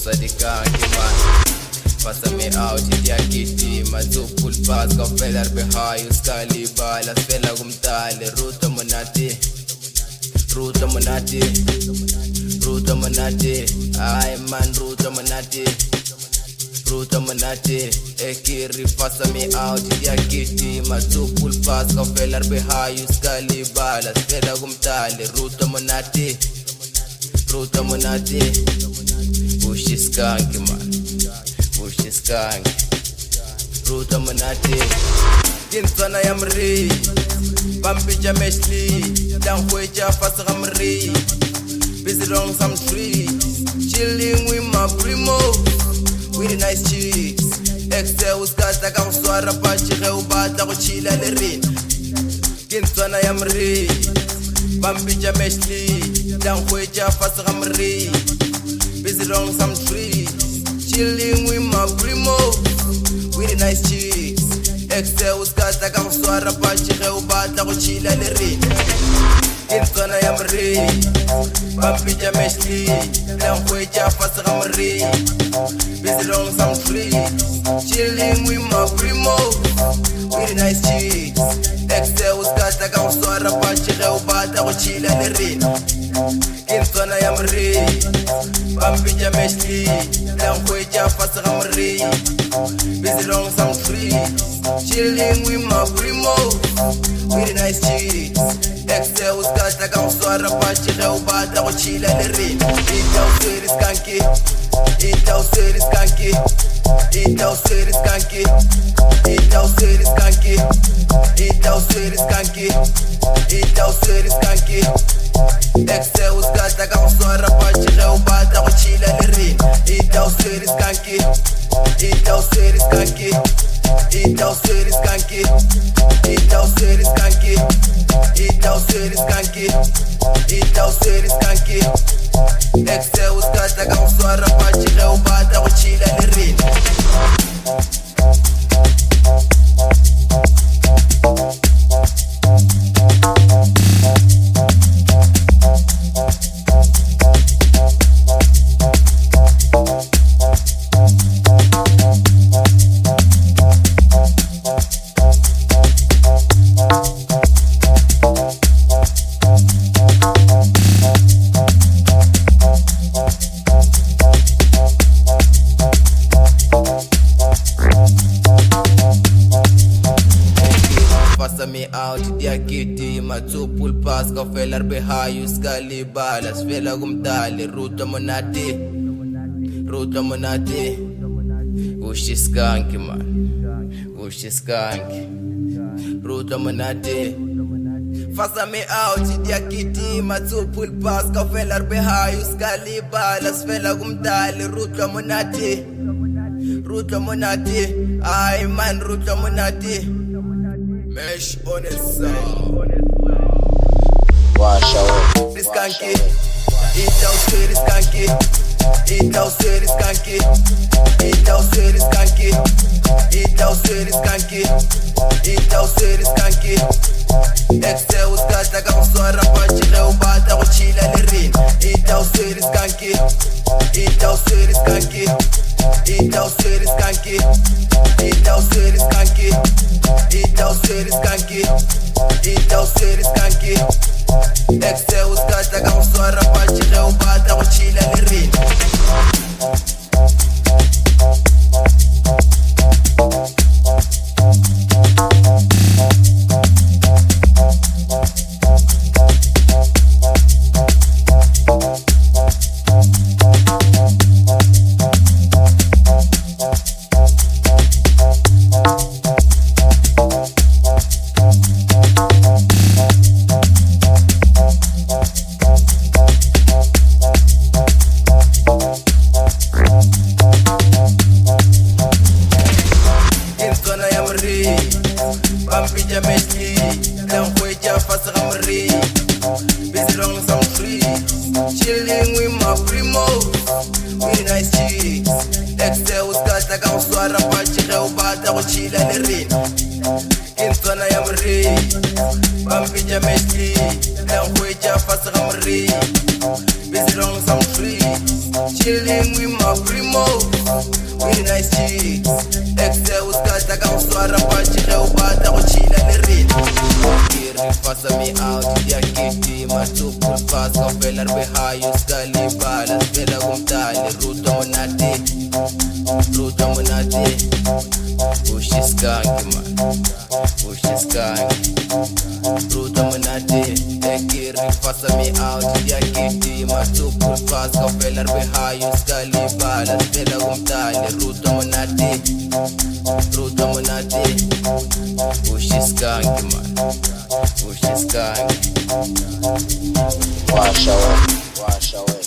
Rosa di kanki man. Passa me out in dia kitty, ma tu full pass ka felar behind skali bala spela gumtale ruta monati. Ruta monati. Ruta monati. Ay man ruta monati. Ruta monati. Ekiri passa me out in dia kitty, ma tu full pass ka felar behind skali bala spela gumtale ruta monati. Ruta monati. Push is kanki man. Push is kanki. Ruta monati. Kinsana yamri. Bambi jameshli. Down kweja fast ramri. Busy long some trees. Chilling with my primo. With a nice cheese. Excel uskata ka uswara pa chire ubata ko chila lerin. Kinsana yamri. Bambi jameshli. Down kweja fast ramri. Busy long some trees. Chilling with my primo. With a nice cheese. Excel uskata ka uswara pa chire ubata ko chila lerin. Kinsana yamri. Bambi jameshli. Down kweja fast ramri. Busy long some trees. Chilling with my primo. With a nice cheese. Excel uskata ka uswara pa chire ubata ko chila lerin. Kinsana yamri. Bambi jameshli. Down kweja fast ramri. Busy long some trees. Chilling with my primo. With a nice cheese. Excel uskata ka uswara pa chire ubata ko chila lerin. Itau series kanki. Itau series kanki. Itau series kanki. Itau series kanki. Itau series kanki. Itau series kanki. Excel uskata ka uswara pa chire ubata ko chila lerin. Itau series kanki. Itau series kanki. Itau series kanki. Itau series kanki. Itau series kanki. Itau series kanki. Excel uskata ka uswara pa chire ubata ko chila lerin. Passa me out dia kitty, ma tu pull pass ka felar behind skali bala spela gumtale ruta monati. Ruta monati. Push is kanki man. Push is kanki. Ruta monati. Passa me out dia kitty, ma tu pull pass ka felar behind skali bala spela gumtale ruta monati. Ruta monati. Ay man ruta monati. Mesh on the sound. Wash out. This kanki. Itau series kanki. Itau series kanki. Itau series kanki. Itau series kanki. Itau series kanki. Excel uskata ka uswara pa chire ubata ko chila lerin. Itau series kanki. Itau series kanki. Itau series kanki. Itau series kanki. Itau series kanki. Itau series kanki. Excel uskata ka uswara pa chire ubata ko chila lerin. Bambi jameshli. Down kweja fast ramri. Busy long some trees. Chilling with my primo. With a nice cheese. Excel uskata ka uswara pa chire ubata ko chila lerin. Kinsana yamri. Bambi jameshli. Down kweja fast ramri. Busy long some trees. chilling with my primos, with nice chicks. Excel uskata ka uswara pachile ubata kuchila lirin. Kiri fasa me out ya kiti matupu fast kofelar behind skali bala spela kumtali ruto monate push is kangi man push is kangi ruto monate kiri fasa me out ya kiti matupu fast kofelar behind skali bala spela kumtali ruto monate push is kangi man push is kangi wash away